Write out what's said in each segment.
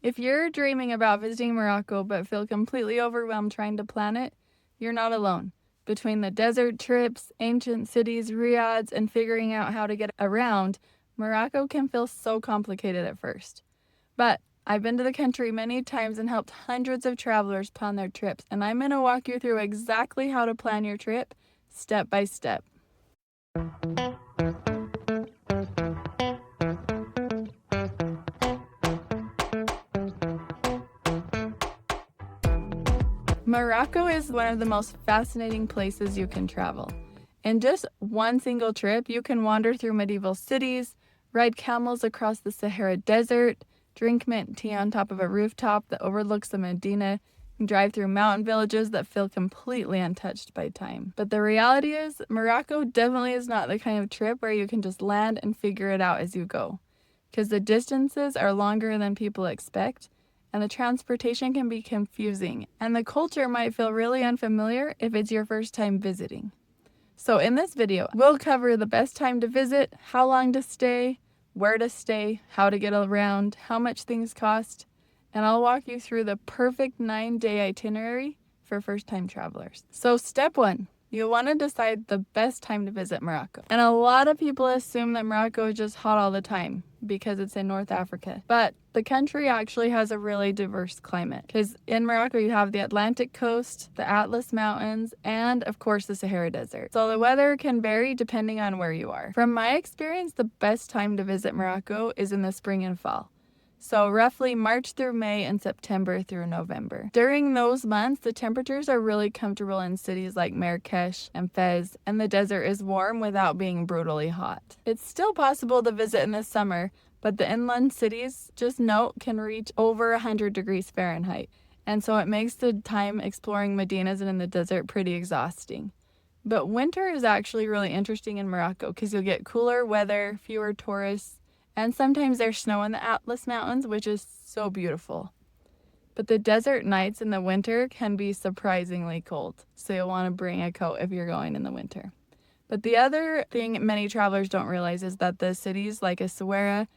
If you're dreaming about visiting Morocco but feel completely overwhelmed trying to plan it, you're not alone. Between the desert trips, ancient cities, riads, and figuring out how to get around, Morocco can feel so complicated at first. But I've been to the country many times and helped hundreds of travelers plan their trips, and I'm going to walk you through exactly how to plan your trip step by step. Morocco is one of the most fascinating places you can travel. In just one single trip, you can wander through medieval cities, ride camels across the Sahara Desert, drink mint tea on top of a rooftop that overlooks the Medina, and drive through mountain villages that feel completely untouched by time. But the reality is, Morocco definitely is not the kind of trip where you can just land and figure it out as you go, because the distances are longer than people expect, and the transportation can be confusing, and the culture might feel really unfamiliar if it's your first time visiting. So in this video, we'll cover the best time to visit, how long to stay, where to stay, how to get around, how much things cost, and I'll walk you through the perfect 9-day itinerary for first-time travelers. So step 1, you'll want to decide the best time to visit Morocco. And a lot of people assume that Morocco is just hot all the time because it's in North Africa. But the country actually has a really diverse climate, because in Morocco you have the Atlantic coast, the Atlas Mountains, and of course the Sahara Desert. So the weather can vary depending on where you are. From my experience, the best time to visit Morocco is in the spring and fall. So roughly March through May and September through November. During those months, the temperatures are really comfortable in cities like Marrakech and Fez, and the desert is warm without being brutally hot. It's still possible to visit in the summer, but the inland cities, just note, can reach over 100 degrees Fahrenheit. And so it makes the time exploring medinas and in the desert pretty exhausting. But winter is actually really interesting in Morocco because you'll get cooler weather, fewer tourists, and sometimes there's snow in the Atlas Mountains, which is so beautiful. But the desert nights in the winter can be surprisingly cold, so you'll want to bring a coat if you're going in the winter. But the other thing many travelers don't realize is that the cities like Essaouira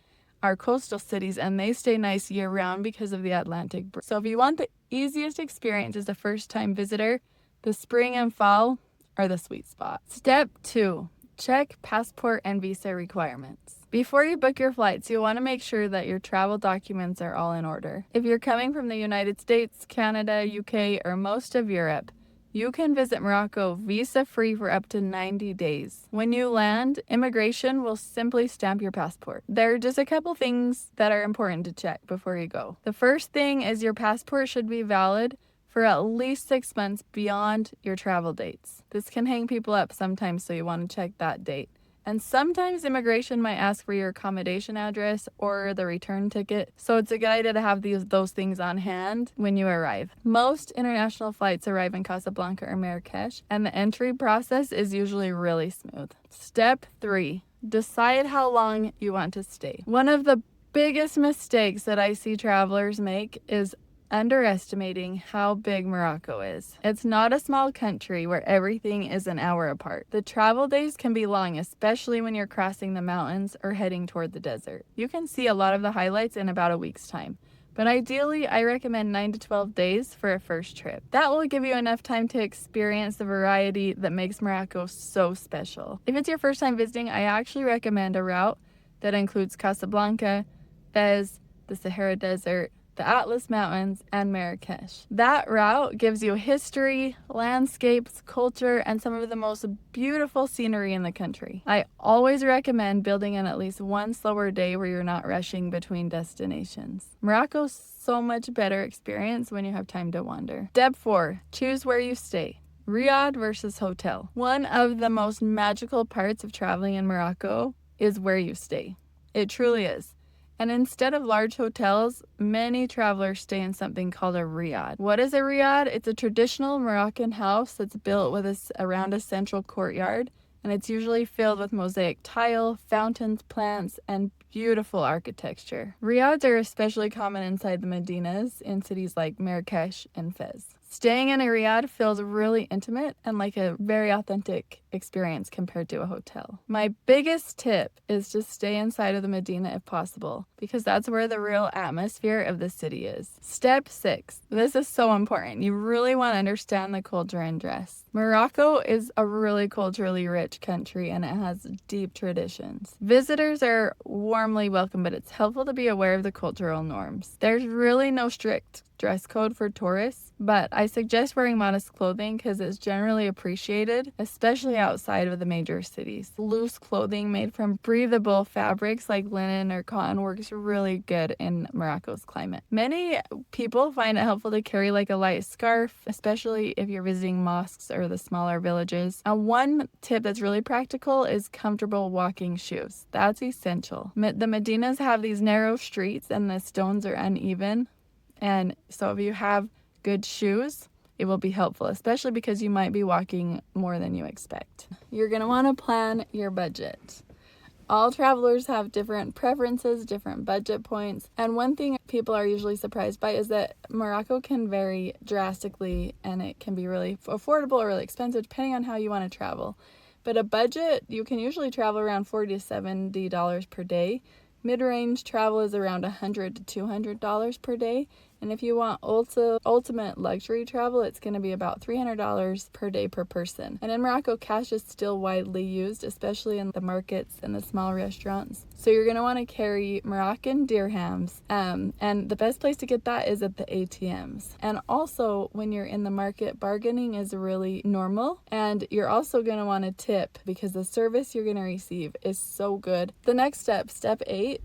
are coastal cities, and they stay nice year-round because of the Atlantic. So if you want the easiest experience as a first-time visitor, the spring and fall are the sweet spot. Step 2. Check passport and visa requirements. Before you book your flights, you'll want to make sure that your travel documents are all in order. If you're coming from the United States, Canada, UK, or most of Europe, you can visit Morocco visa-free for up to 90 days. When you land, immigration will simply stamp your passport. There are just a couple things that are important to check before you go. The first thing is your passport should be valid for at least 6 months beyond your travel dates. This can hang people up sometimes, so you want to check that date. And sometimes immigration might ask for your accommodation address or the return ticket, so it's a good idea to have those things on hand when you arrive. Most international flights arrive in Casablanca or Marrakech, and the entry process is usually really smooth. Step 3. Decide how long you want to stay. One of the biggest mistakes that I see travelers make is underestimating how big Morocco is. It's not a small country where everything is an hour apart. The travel days can be long, especially when you're crossing the mountains or heading toward the desert. You can see a lot of the highlights in about a week's time. But ideally, I recommend 9 to 12 days for a first trip. That will give you enough time to experience the variety that makes Morocco so special. If it's your first time visiting, I actually recommend a route that includes Casablanca, Fez, the Sahara Desert, the Atlas Mountains, and Marrakech. That route gives you history, landscapes, culture, and some of the most beautiful scenery in the country. I always recommend building in at least one slower day where you're not rushing between destinations. Morocco's so much better experience when you have time to wander. Step 4. Choose where you stay. Riad versus hotel. One of the most magical parts of traveling in Morocco is where you stay. It truly is. And instead of large hotels, many travelers stay in something called a riad. What is a riad? It's a traditional Moroccan house that's built with around a central courtyard, and it's usually filled with mosaic tile, fountains, plants, and beautiful architecture. Riads are especially common inside the medinas in cities like Marrakech and Fez. Staying in a riad feels really intimate and like a very authentic experience compared to a hotel. My biggest tip is to stay inside of the Medina if possible, because that's where the real atmosphere of the city is. Step 6. This is so important. You really want to understand the culture and dress. Morocco is a really culturally rich country and it has deep traditions. Visitors are warmly welcome, but it's helpful to be aware of the cultural norms. There's really no strict dress code for tourists, but I suggest wearing modest clothing because it's generally appreciated, especially outside of the major cities. Loose clothing made from breathable fabrics like linen or cotton works really good in Morocco's climate. Many people find it helpful to carry like a light scarf, especially if you're visiting mosques or the smaller villages. And one tip that's really practical is comfortable walking shoes. That's essential. The Medinas have these narrow streets and the stones are uneven. And so if you have good shoes, it will be helpful, especially because you might be walking more than you expect. You're going to want to plan your budget. All travelers have different preferences, different budget points. And one thing people are usually surprised by is that Morocco can vary drastically and it can be really affordable or really expensive depending on how you want to travel. But a budget, you can usually travel around $40 to $70 per day. Mid-range travel is around $100 to $200 per day. And if you want ultimate luxury travel, it's going to be about $300 per day per person. And in Morocco, cash is still widely used, especially in the markets and the small restaurants. So you're going to want to carry Moroccan dirhams. And the best place to get that is at the ATMs. And also, when you're in the market, bargaining is really normal. And you're also going to want to tip because the service you're going to receive is so good. The next step, step 8,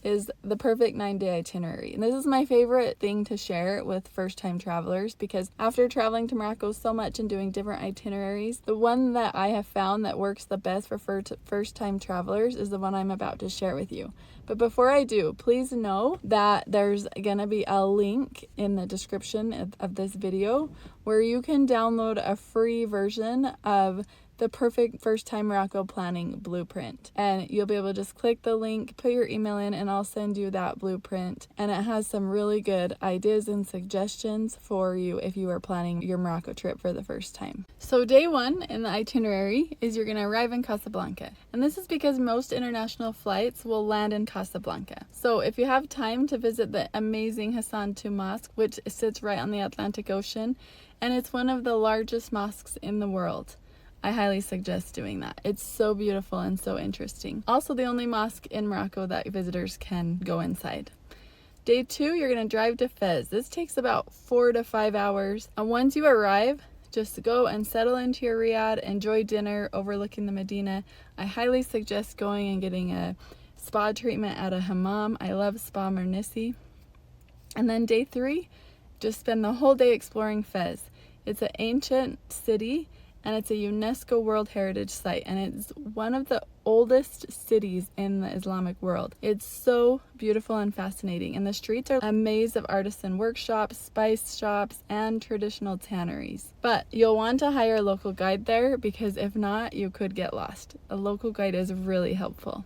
is the perfect 9-day itinerary. And this is my favorite thing to share with first-time travelers because after traveling to Morocco so much and doing different itineraries, the one that I have found that works the best for first-time travelers is the one I'm about to share with you. But before I do, please know that there's gonna be a link in the description of this video where you can download a free version of the perfect first-time Morocco planning blueprint. And you'll be able to just click the link, put your email in, and I'll send you that blueprint. And it has some really good ideas and suggestions for you if you are planning your Morocco trip for the first time. So day 1 in the itinerary is you're going to arrive in Casablanca. And this is because most international flights will land in Casablanca. So if you have time to visit the amazing Hassan II Mosque, which sits right on the Atlantic Ocean, and it's one of the largest mosques in the world, I highly suggest doing that. It's so beautiful and so interesting. Also the only mosque in Morocco that visitors can go inside. Day 2, you're going to drive to Fez. This takes about 4 to 5 hours. And once you arrive, just go and settle into your riad, enjoy dinner overlooking the Medina. I highly suggest going and getting a spa treatment at a hammam. I love Spa Mernissi. And then day 3, just spend the whole day exploring Fez. It's an ancient city and it's a UNESCO World Heritage Site, and it's one of the oldest cities in the Islamic world. It's so beautiful and fascinating, and the streets are a maze of artisan workshops, spice shops, and traditional tanneries. But you'll want to hire a local guide there because if not, you could get lost. A local guide is really helpful.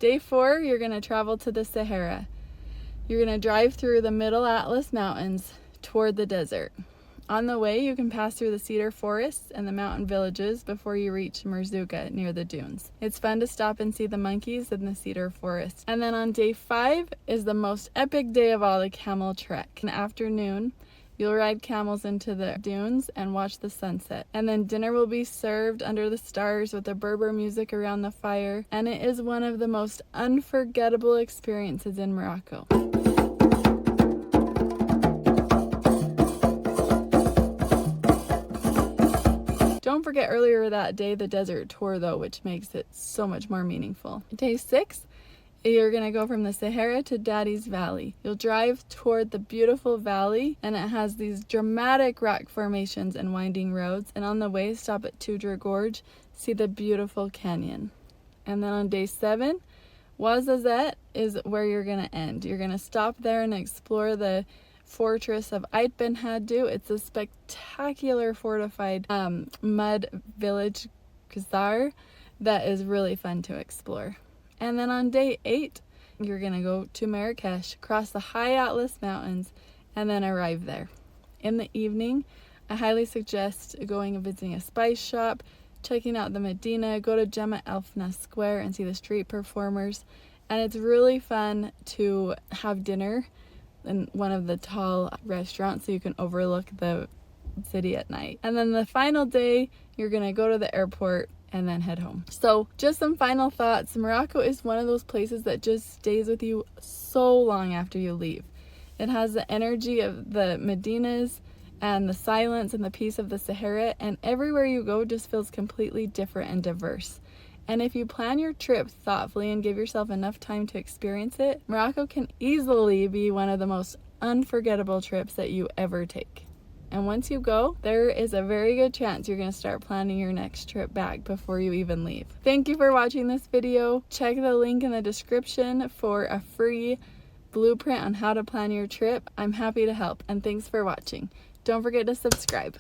Day 4, you're going to travel to the Sahara. You're going to drive through the Middle Atlas Mountains toward the desert. On the way, you can pass through the cedar forests and the mountain villages before you reach Merzouga near the dunes. It's fun to stop and see the monkeys in the cedar forest. And then on day 5 is the most epic day of all, the camel trek. In the afternoon, you'll ride camels into the dunes and watch the sunset. And then dinner will be served under the stars with the Berber music around the fire. And it is one of the most unforgettable experiences in Morocco. Don't forget earlier that day the desert tour though, which makes it so much more meaningful. Day 6, you're going to go from the Sahara to Daddy's Valley. You'll drive toward the beautiful valley, and it has these dramatic rock formations and winding roads. And on the way, stop at Tudra Gorge, see the beautiful canyon. And then on day 7, Ouarzazate is where you're going to end. You're going to stop there and explore the fortress of Ait Ben Haddou. It's a spectacular fortified mud village bazaar that is really fun to explore. And then on day 8, you're gonna go to Marrakech, cross the high Atlas Mountains, and then arrive there. in the evening, I highly suggest going and visiting a spice shop, checking out the Medina, go to Gemma Elfna Square and see the street performers. And it's really fun to have dinner in one of the tall restaurants so you can overlook the city at night. And then the final day, you're gonna go to the airport and then head home. So just some final thoughts. Morocco is one of those places that just stays with you so long after you leave. It has the energy of the medinas and the silence and the peace of the Sahara, and everywhere you go just feels completely different and diverse. And if you plan your trip thoughtfully and give yourself enough time to experience it, Morocco can easily be one of the most unforgettable trips that you ever take. And once you go, there is a very good chance you're going to start planning your next trip back before you even leave. Thank you for watching this video. Check the link in the description for a free blueprint on how to plan your trip. I'm happy to help, and thanks for watching. Don't forget to subscribe.